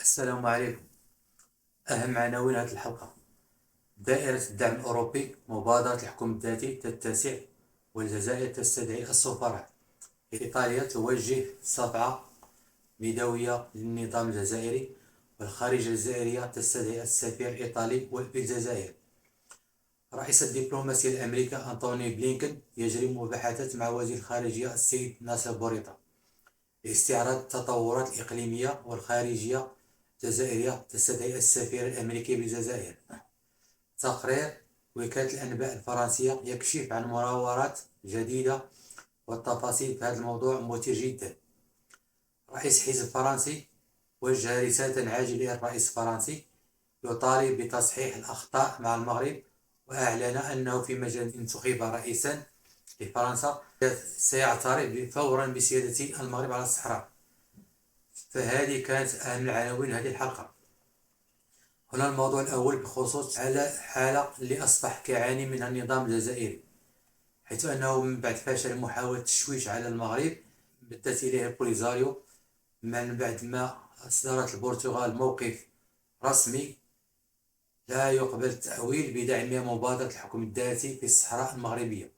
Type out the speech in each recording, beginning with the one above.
السلام عليكم. أهم عناوين هذه الحلقة: دائرة الدعم الأوروبي، مبادرة الحكم الذاتي تتسع والجزائر تستدعي السفراء. إيطاليا توجه صفعة ميدوية للنظام الجزائري، والخارجية الجزائرية تستدعي السفير الإيطالي بالجزائر. رئيس الدبلوماسية الأمريكي أنتوني بلينكن يجري مباحثات مع وزير الخارجية السيد ناصر بوريطة لاستعراض التطورات الإقليمية، والخارجية الجزائرية تستدعي السفير الأمريكي بالجزائر. تقرير وكالة الأنباء الفرنسية يكشف عن مناورات جديدة، والتفاصيل في هذا الموضوع مثير جدا. رئيس حزب فرنسي وجه رسالة عاجلة إلى الرئيس الفرنسي يطالب بتصحيح الأخطاء مع المغرب، وأعلن أنه في مجال انتخب رئيسا لفرنسا سيعترف فورا بسيادة المغرب على الصحراء. فهذه كانت أهم العناوين هذه الحلقة. هنا الموضوع الأول بخصوص على حالة اللي أصبح كيعاني منها النظام الجزائري، حيث أنه من بعد فشل محاولة التشويش على المغرب بدت إليه البوليزاريو، من بعد ما أصدرت البرتغال موقف رسمي لا يقبل التأويل بدعم مبادرة الحكم الذاتي في الصحراء المغربية.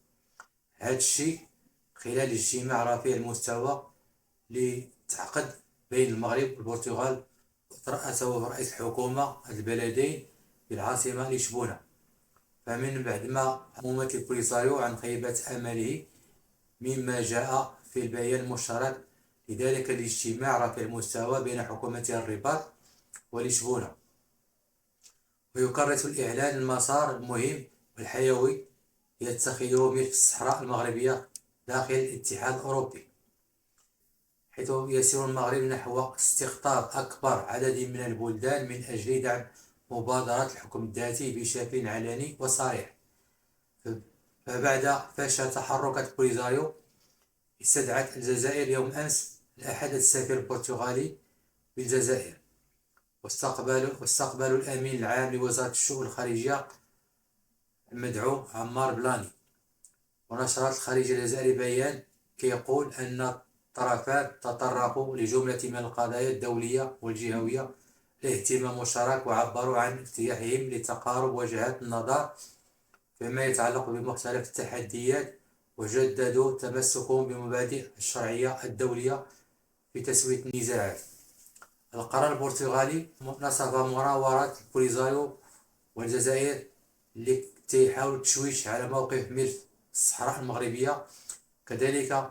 هذا الشيء خلال اجتماع رفيع المستوى لتعقد بين المغرب والبرتغال، ترأسه رئيس الحكومة البلدين بالعاصمة لشبونة. فمن بعد ما ممثل البوليساريو عن خيبة أمله مما جاء في البيان المشترك لذلك الاجتماع رفيع المستوى بين حكومتي الرباط ولشبونة، ويكرس الإعلان المسار المهم والحيوي يتخذه ملف الصحراء المغربية داخل الاتحاد الأوروبي، حيث يسير المغرب نحو استقطاب أكبر عدد من البلدان من أجل دعم مبادرة الحكم الذاتي بشكل علني وصريح. فبعد فشل تحركات بوليزاريو، استدعت الجزائر يوم أمس الأحد السفير البرتغالي بالجزائر، واستقبل الأمين العام لوزارة الشؤون الخارجية المدعو عمار بلاني. ونشرت الخارجية الجزائرية بيان كيقول أن الطرفان تطرقوا لجملة من القضايا الدولية والجهوية لاهتمام مشترك، وعبروا عن ارتياحهم لتقارب وجهات النظر فيما يتعلق بمختلف التحديات، وجددوا تمسكهم بمبادئ الشرعية الدولية في تسوية النزاعات. القرار البرتغالي نصف مناورات البوليزاريو والجزائر لكي يحاول التشويش على موقف ملف الصحراء المغربية. كذلك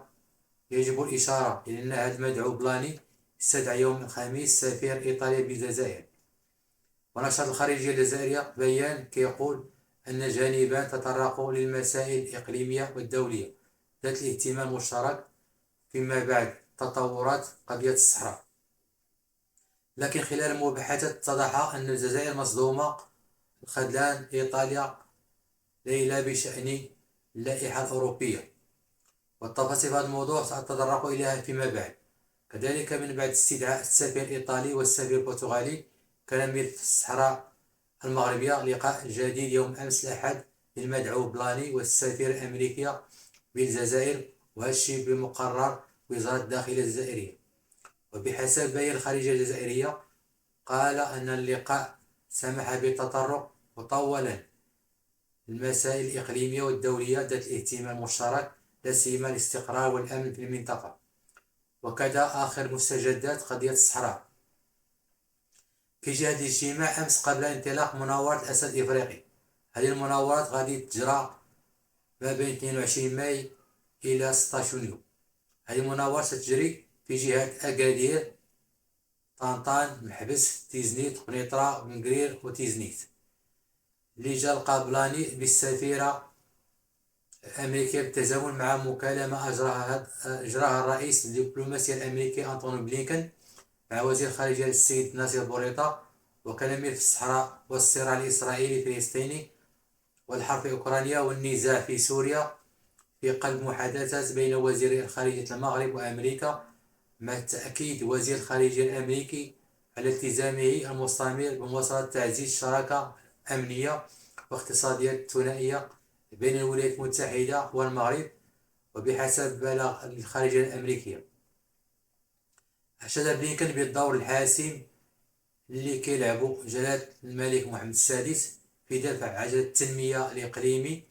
يجب الإشارة إلى أن هذا المدعو بلاني استدعى يوم الخميس سفير إيطاليا بالجزائر. ونشرت الخارجية الجزائرية بيان كيقول أن الجانبان تطرقوا للمسائل الإقليمية والدولية ذات الاهتمام المشترك فيما بعد تطورات قضية الصحراء. لكن خلال المباحثات اتضح أن الجزائر مصدومة خذلان إيطاليا ليلى بشأن اللائحة الأوروبية، والتفاصيل في هذا الموضوع سأتطرق إليها فيما بعد. كذلك من بعد استدعاء السفير الإيطالي والسفير البرتغالي، كان ملف الصحراء المغربية لقاء جديد يوم أمس الأحد للمدعو بلاني والسفير الأمريكي بالجزائر، وهذا الشيء بمقرر وزارة الداخلية الجزائرية. وبحسب بيان الخارجية الجزائرية قال أن اللقاء سمح بالتطرق مطولا المسائل الإقليمية والدولية ذات الاهتمام المشترك، لا سيما الاستقرار والأمن في المنطقة، وكذا آخر مستجدات قضية الصحراء. في جهة الاجتماع أمس قبل انطلاق مناورة الأسد الإفريقي. هذه المناورات غادي تجرى ما بين 22 ماي إلى 16 يونيو. هذه المناورة ستجري في جهات أكادير، طنطان، محبس، تيزنيت، قنيطرة، بنقرير وتيزنيت. اللي جا لقى بلاني بالسفيرة الأمريكية بالتزامن مع مكالمة أجراها الرئيس الدبلوماسي الأمريكي أنتوني بلينكن مع وزير الخارجية السيد ناصر بوريطة. وكان ملف الصحراء والصراع الإسرائيلي الفلسطيني والحرب في أوكرانيا والنزاع في سوريا في قلب محادثات بين وزير الخارجية المغرب وأمريكا، مع تأكيد وزير الخارجية الأمريكي على التزامه المستمر بمواصلة تعزيز الشراكة الأمنية واقتصادية الثنائية بين الولايات المتحدة والمغرب. وبحسب بلاغ الخارجية الأمريكية، أشاد بلينكن بالدور الحاسم اللي كيلعبوا جلالة الملك محمد السادس في دفع عجلة التنمية الإقليمي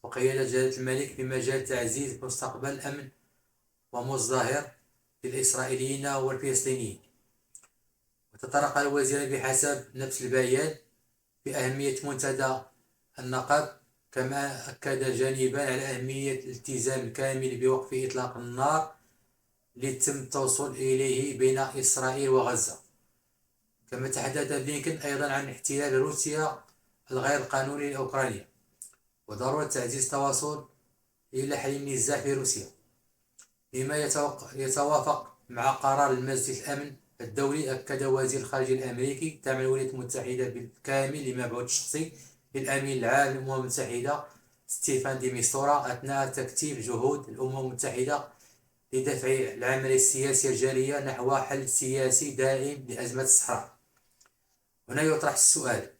وقيادة جلالة الملك في مجال تعزيز مستقبل الأمن ومزدهر للإسرائيليين والفلسطينيين. وتطرق الوزير بحسب نفس البيان بأهمية منتدى النقب، كما أكد الجانبان على أهمية الالتزام الكامل بوقف إطلاق النار اللي تم التوصل إليه بين إسرائيل وغزة. كما تحدث بلينكن أيضا عن احتلال روسيا الغير قانوني لأوكرانيا وضرورة تعزيز التواصل إلى حل النزاع في روسيا، بما يتوافق مع قرار المجلس الأمن الدولي. أكد وزير الخارجية الأمريكي تعمل الولايات المتحدة بالكامل لمبعوث الشخصي للأمين العام للأمم المتحدة ستيفان دي ميستورا أثناء تكثيف جهود الأمم المتحدة لدفع العملية السياسية الجارية نحو حل سياسي دائم لأزمة الصحراء. هنا يطرح السؤال: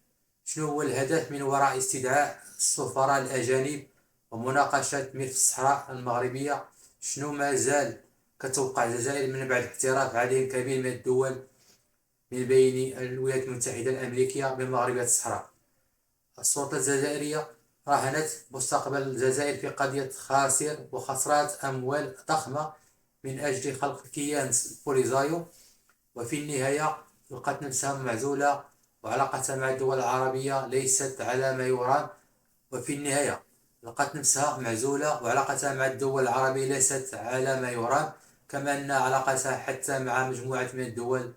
شنو هو الهدف من وراء استدعاء السفراء الأجانب ومناقشة ملف الصحراء المغربية؟ شنو ما زال كتوقع الجزائر من بعد اعتراف عدد كبير من الدول من بين الولايات المتحدة الأمريكية بمغربية الصحراء؟ السلطة الجزائرية راهنت مستقبل الجزائر في قضية خاسر وخسرت أموال ضخمة من أجل خلق كيان بوليزايو، وفي النهاية لقت نفسها معزولة وعلاقتها مع الدول العربية ليست على ما يرام. كما أن علاقتها حتى مع مجموعة من الدول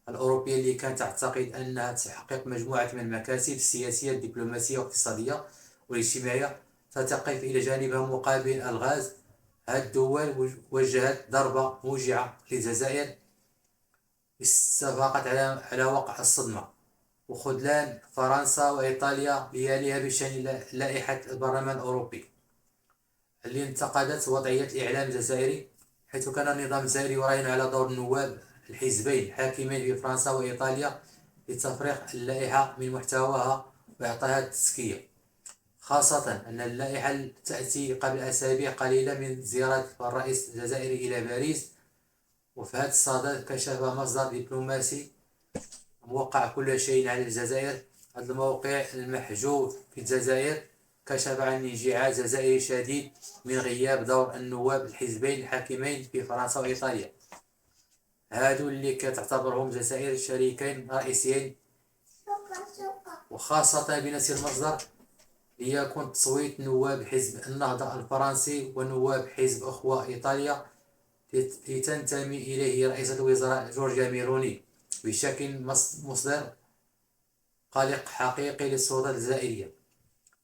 الأوروبية اللي كانت تعتقد أنها تحقق مجموعة من المكاسب السياسية الدبلوماسية والاقتصادية والاجتماعية ستقف إلى جانبها مقابل الغاز. هذه الدول وجهت ضربة موجعة للجزائر استفاقت على وقع الصدمة وخذلان فرنسا وإيطاليا لياليها بشأن لائحة البرلمان الأوروبي اللي انتقدت وضعية الإعلام الجزائري، حيث كان النظام الجزائري يراهن على دور النواب الحزبين الحاكمين في فرنسا وإيطاليا لتفريغ اللائحة من محتواها وإعطائها التزكية، خاصة أن اللائحة تأتي قبل أسابيع قليلة من زيارة الرئيس الجزائري إلى باريس. وفي هذا الصدد كشف مصدر دبلوماسي موقع كل شيء على الجزائر: هذا الموقع المحجوب في الجزائر كشف عن انزعاج جزائري شديد من غياب دور النواب الحزبين الحاكمين في فرنسا وإيطاليا، هادو اللي كتعتبرهم الجزائر شريكين رئيسيين، وخاصة بنفس المصدر ليكون تصويت نواب حزب النهضة الفرنسي ونواب حزب أخوة إيطاليا لتنتمي إليه رئيسة الوزراء جورجيا ميلوني بشكل مصدر قلق حقيقي للسلطة الجزائرية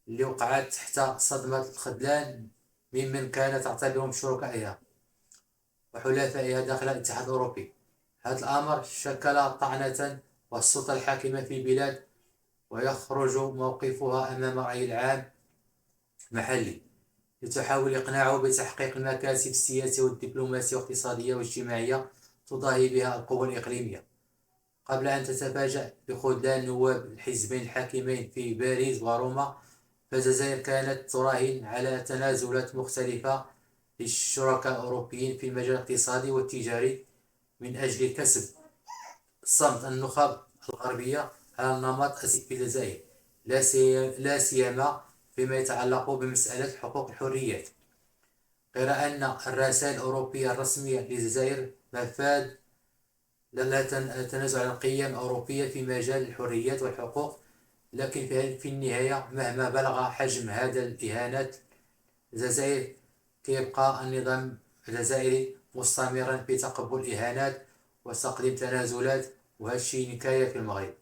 اللي وقعت تحت صدمة الخذلان ممن كانت تعتبرهم شركائها وحلفائها داخل الاتحاد الأوروبي. هذا الأمر شكل طعنة والسلطة الحاكمة في البلاد ويخرج موقفها أمام الرأي العام المحلي لتحاول إقناعه بتحقيق المكاسب السياسية والدبلوماسية والاقتصادية والاجتماعية تضاهي بها القوى الإقليمية، قبل أن تتفاجأ بخذلان نواب الحزبين الحاكمين في باريس وروما. فالجزائر كانت تراهن على تنازلات مختلفة للشركاء الأوروبيين في المجال الاقتصادي والتجاري من أجل كسب صمت النخب الغربية على النمط السياسي في الجزائر، لا سيما فيما يتعلق بمسألة حقوق الحريات، غير أن الرسائل الأوروبية الرسمية للجزائر مفاد لا تنازع عن القيم الأوروبية في مجال الحريات والحقوق. لكن في النهاية مهما بلغ حجم هذا الإهانات الجزائر كيبقى النظام الجزائري مستمرا في تقبل الإهانات وتقديم تنازلات، وهذا الشيء نكاية في المغرب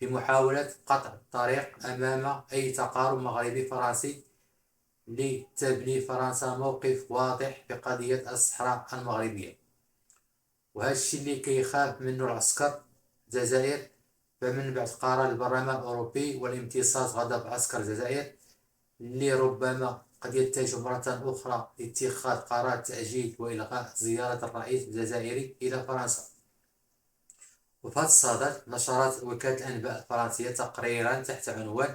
في محاولة قطع الطريق أمام أي تقارب مغربي فرنسي لتبني فرنسا موقف واضح في قضية الصحراء المغربية. وهذا الشيء اللي كيخاف منه العسكر الجزائر، فمن بعد قرار البرلمان الأوروبي والامتصاص غضب عسكر الجزائر اللي ربما قد يتجه مرة أخرى لاتخاذ قرار تأجيل وإلغاء زيارة الرئيس الجزائري إلى فرنسا. وفي هذا الصدد نشرت وكالة الأنباء الفرنسية تقريرا تحت عنوان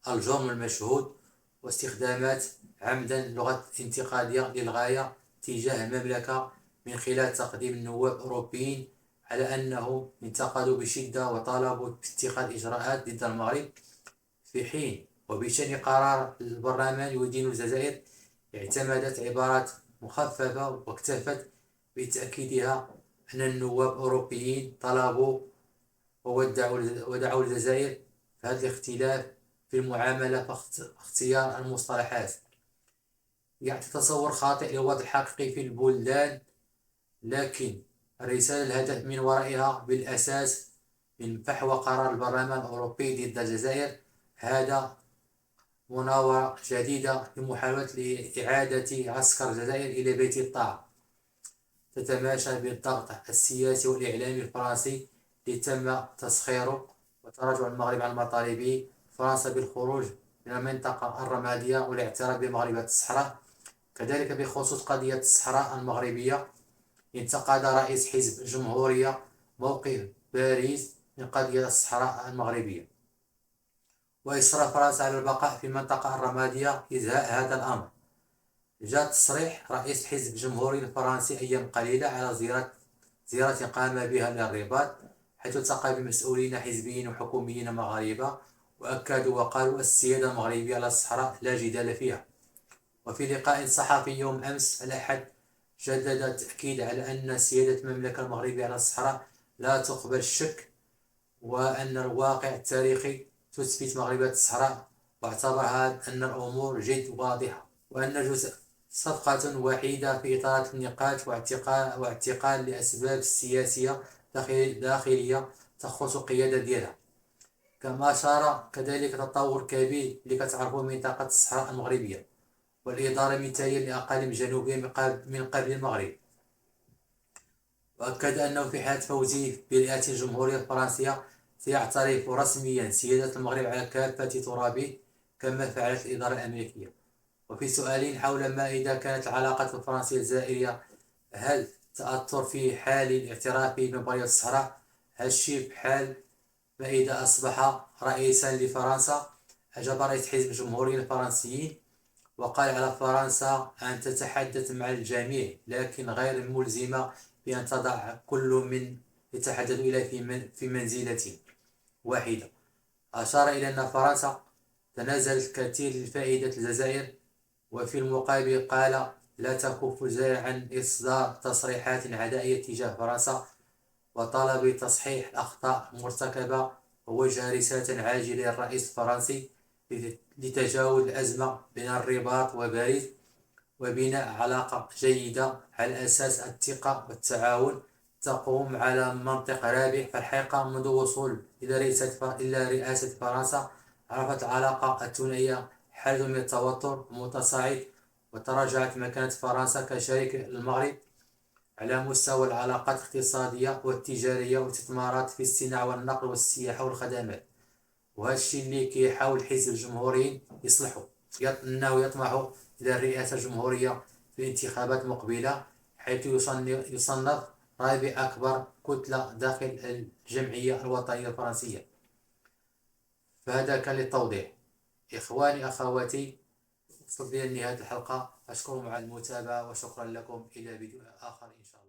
الجرم المشهود واستخدامات عمدا لغة انتقادية للغاية تجاه المملكة من خلال تقديم النواب الأوروبيين على أنهم انتقدوا بشدة وطالبوا باتخاذ إجراءات ضد المغرب، في حين وبشأن قرار البرلمان يدين الجزائر اعتمدت عبارات مخففة واكتفت بتأكيدها أن النواب الأوروبيين طلبوا ودعوا الجزائر في هذا الاختلاف في المعاملة واختيار المصطلحات يعطي تصور خاطئ للوضع الحقيقي في البلدان، لكن الرسالة الهدف من ورائها بالأساس من فحوى قرار البرلمان الأوروبي ضد الجزائر هذا مناورة جديدة لمحاولة لإعادة عسكر الجزائر إلى بيت الطاعة، تتماشى بالضغط السياسي والإعلامي الفرنسي لتم تسخيره وتراجع المغرب عن مطالب فرنسا بالخروج من المنطقة الرمادية والاعتراف بمغربية الصحراء. كذلك بخصوص قضية الصحراء المغربية، انتقد رئيس حزب الجمهورية موقف باريس من قضية الصحراء المغربية وإصرار فرنسا على البقاء في المنطقة الرمادية إزاء هذا الأمر. جاء تصريح رئيس حزب الجمهوري الفرنسي أيام قليلة على زيارة قام بها للرباط، حيث التقى بمسؤولين حزبيين وحكوميين مغاربة وأكدوا وقالوا السيادة المغربية على الصحراء لا جدال فيها. وفي لقاء صحفي يوم أمس الأحد جدد التأكيد على أن سيادة المملكة المغربية على الصحراء لا تقبل الشك، وأن الواقع التاريخي تثبت مغربية الصحراء، واعتبرها أن الأمور جد واضحة وأن جزء صفقة وحيدة في إطار النقاش واعتقال لأسباب سياسية داخلية تخص القيادة ديالها. كما أشار كذلك تطور كبير اللي كتعرفوا منطقة الصحراء المغربية والإدارة المثالية لأقاليم جنوبية من قبل المغرب، وأكد أنه في حالة فوزه برئاسة الجمهورية الفرنسية سيعترف رسميا سيادة المغرب على كافة ترابه كما فعلت الإدارة الأمريكية. وفي سؤال حول ما إذا كانت العلاقات الفرنسية الجزائرية هل تأثر في حال الاعتراف بمغربية الصحراء هالشي بحال ما إذا أصبح رئيسا لفرنسا، أجاب رئيس حزب الجمهوريين الفرنسيين وقال على فرنسا أن تتحدث مع الجميع لكن غير ملزمة بأن تضع كل من يتحدث إليه في منزلة واحدة. أشار إلى أن فرنسا تنازلت كثير لفائدة الجزائر، وفي المقابل قال لا تكف الجزائر عن إصدار تصريحات عدائية تجاه فرنسا وطلب تصحيح الأخطاء المرتكبة ووجه رسالة عاجلة للرئيس الفرنسي لتجاوز الأزمة بين الرباط وباريس وبناء علاقة جيدة على أساس الثقة والتعاون تقوم على منطق رابح. فالحقيقة منذ وصول إلى رئاسة فرنسا عرفت العلاقة الثنائية حالة من التوتر المتصاعد، وتراجعت مكانة فرنسا كشريك للمغرب على مستوى العلاقات الاقتصادية والتجارية والاستثمارات في الصناعة والنقل والسياحة والخدمات. وهذا الشيء اللي كيحاول حزب الجمهوريين يصلحه، أنه يطمح إلى الرئاسة الجمهورية في الانتخابات المقبلة، حيث يصنف رابع أكبر كتلة داخل الجمعية الوطنية الفرنسية. فهذا كان للتوضيح. إخواني أخواتي، وصلت إلى نهاية الحلقة، أشكركم على المتابعة وشكرا لكم، إلى فيديو آخر إن شاء الله.